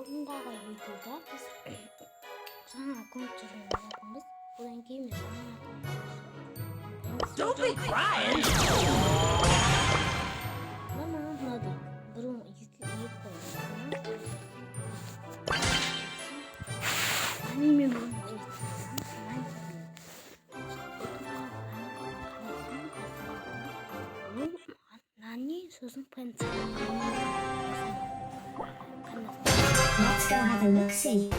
Sonunda videoda biz sana kontrolümüz bu rengi Don't be crying. Ama hadi bunu yük koyalım. Anime Nani sözün pantı. Let's go have a look-see.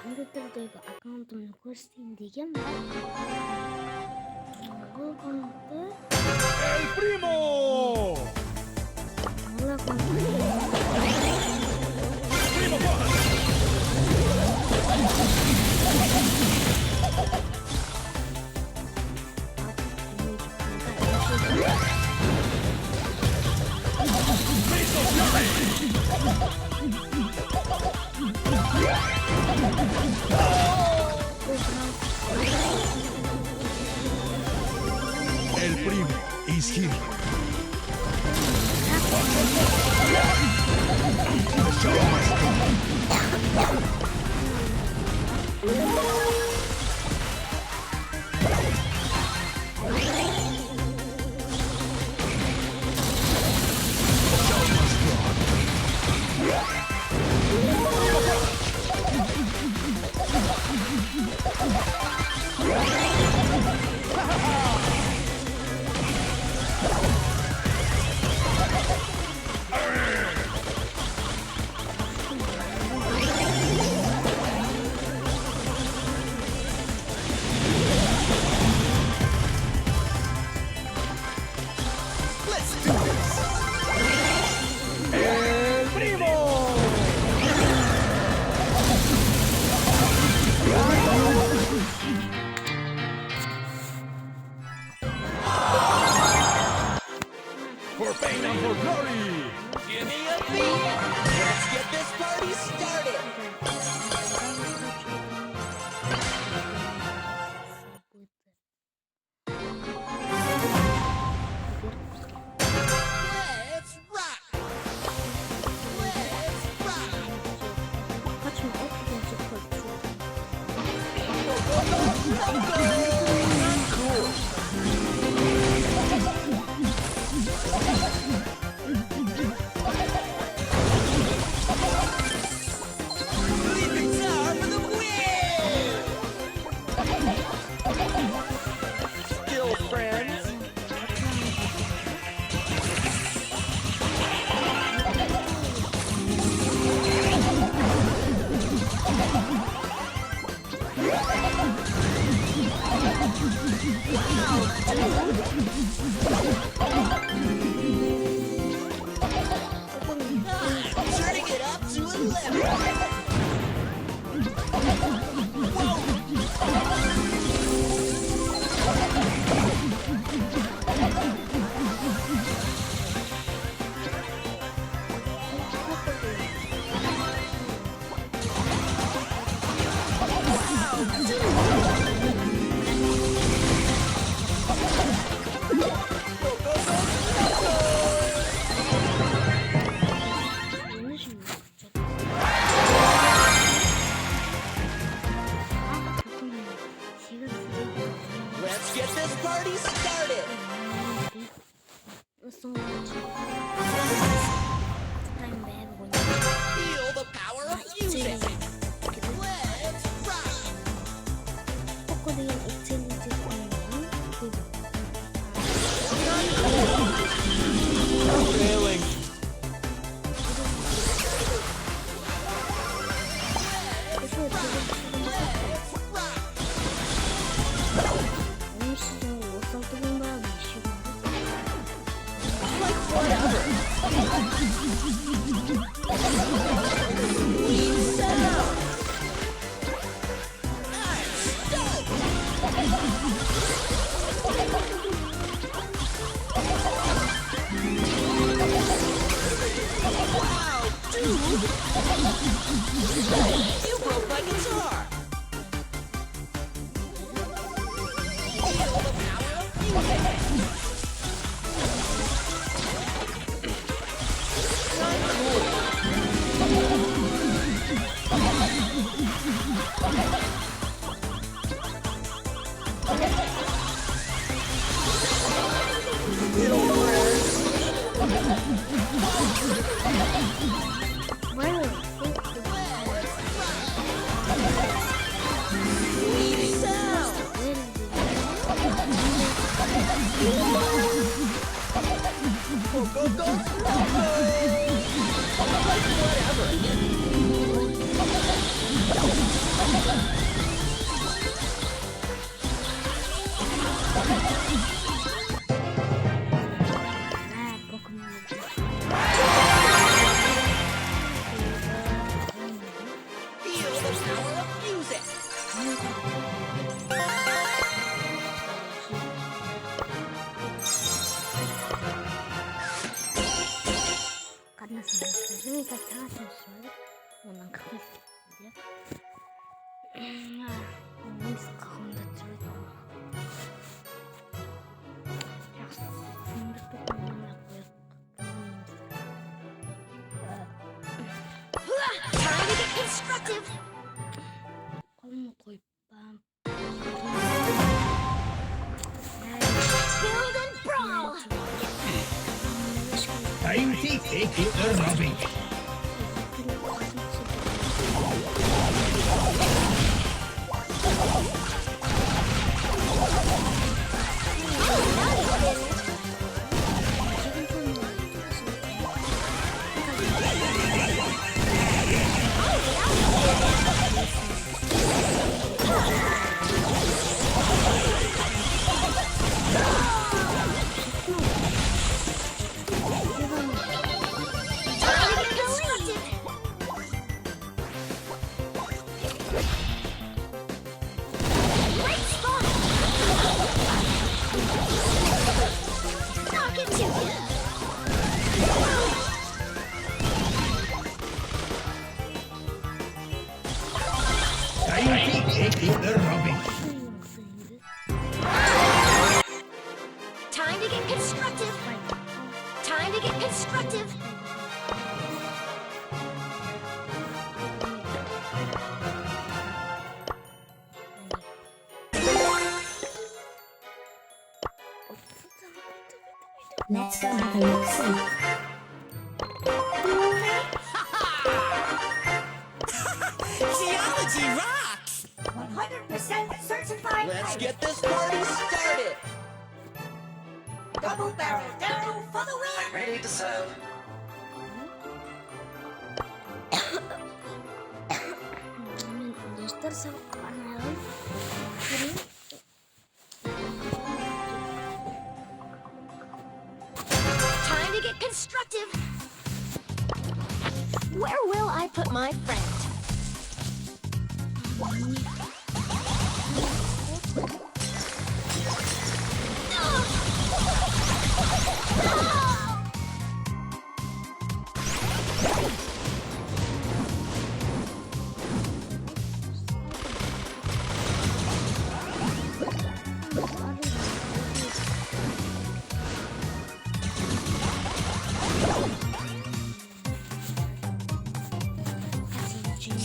컴퓨터가 아카운트를 고스팅되게 아카운트 El primo. Primo El primo is here. The show must go. Let's do this. El primo. For fame and for glory. Give me a beat. Let's get this party started. Let's rock. Let's rock. Lead guitar for the win. Still friends. Turning it up to 11. Let's get this party started. 써가지고 프라임 해보고 있는데 Feel the power of music. Let's rock. 포코리인 엑셀리즈 게임은 Failing. 그래서 지금 오늘 시즌 5성 뜨는 바람이 쉬운데 You broke my guitar. Feel the power of music. 뭐야? Sweet sound. 아, Feel the power of music. 끝났습니다. 그러니까 잘하셨어요? 오늘 끝났습니다. 미스 가운데 들다. 약속도 끝났고요. Time to get constructive. 껌먹고 이밤. Build and brawl. Time to take it the rubbing. Time to get constructive. Great spot. Knock it to you. Time to take it the rubbing. Time to get constructive. Time to get constructive. Let's go have a look-see. Geology rocks. 100% certified. Let's get this party started. Double barrel down for the win. Ready to serve. Terus panel kiri Time to get constructive. Where will I put my friend?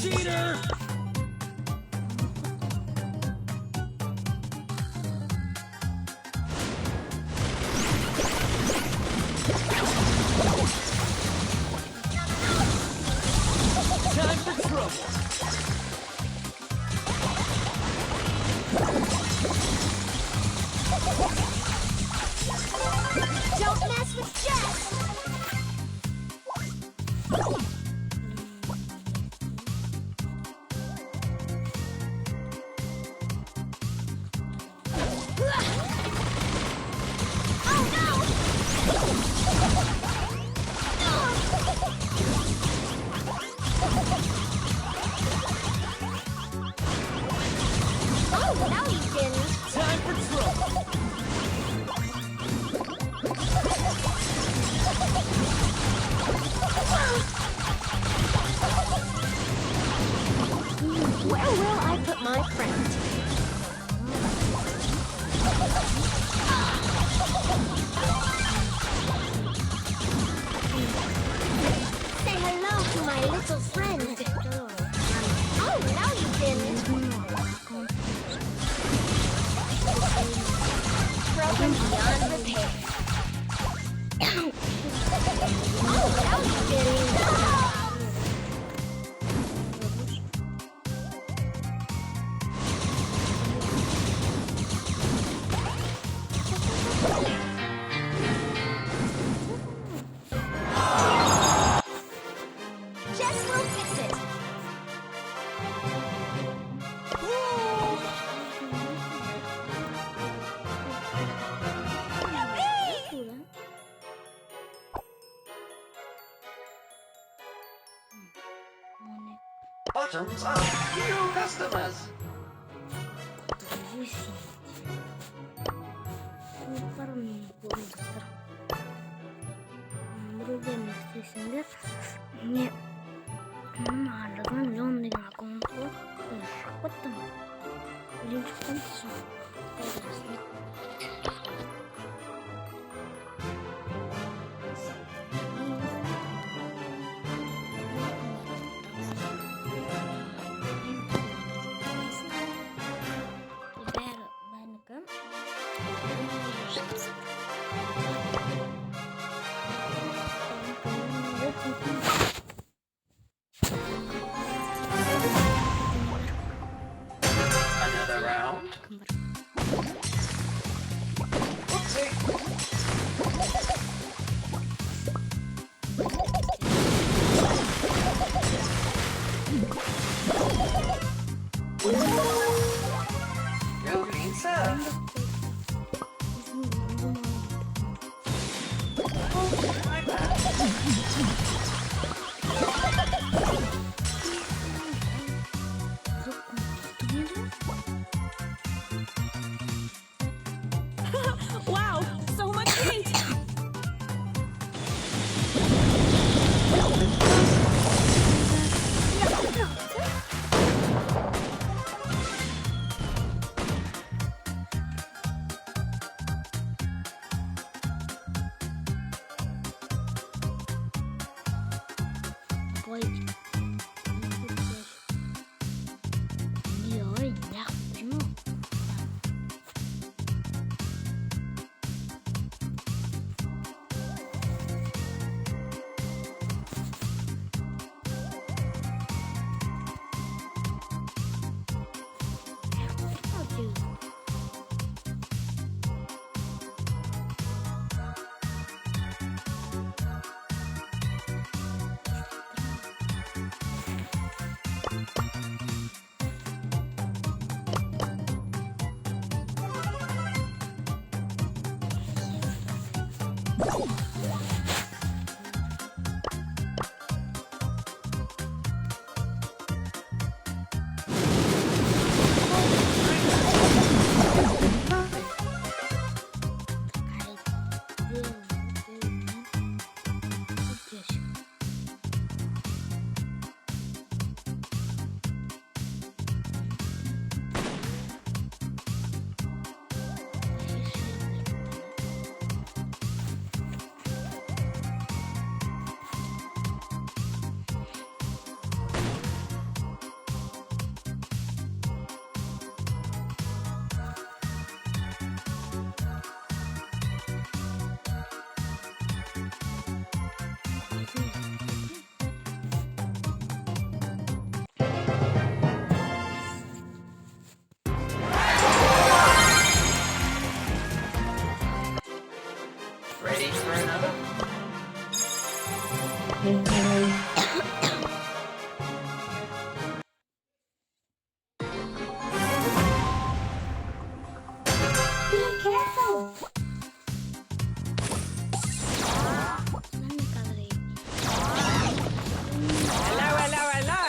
Cheater! Don't mess with Jess! Oh, now you didn't. Time for trouble. Where will I put my friend? Say hello to my little friend. Oh, now you didn't. Broken beyond repair. Oh, now you didn't. Jess will fix it. Bottoms up, new customers. Мне надо, он на контур. Вот там. Линч в конце. Another round. Go green sir. My bad. Wow, so much paint! Sen ne kadar iyi. Hello, hello, hello.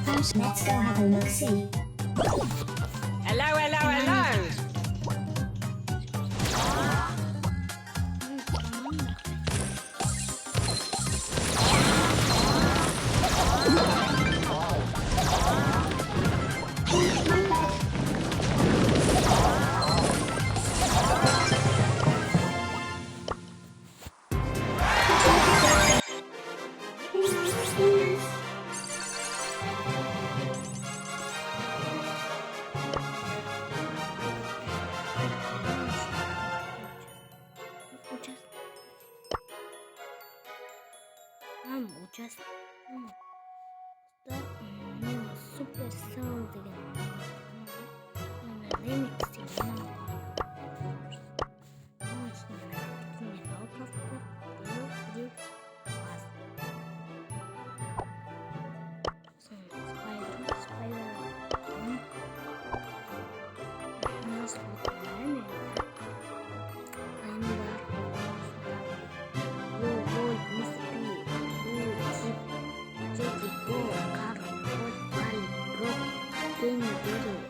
First, let's go have a look-see. Hello, hello, hello. Ucaz. Super sound degan. Remix degan.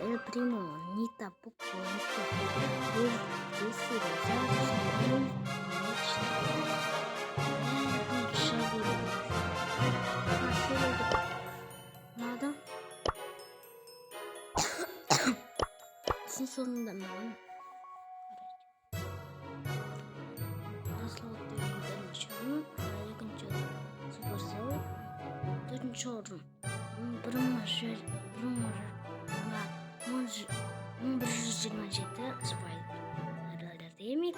El primo, Nita, Poco, Nita, Bull, Jesse, Rosario, Samuel, Nada. Sin sonunda mı? Nasıl benim için? Yakınca Supercell. Dördüncü oldum. Brumar. Monster Spider. Ada remix.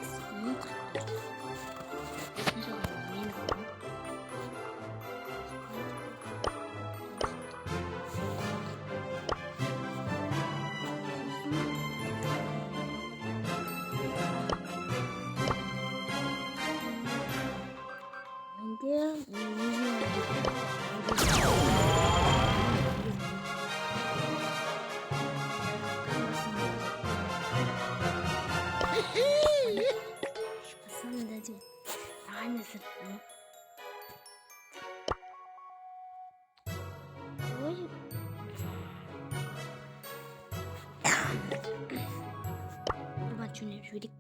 Junior Judik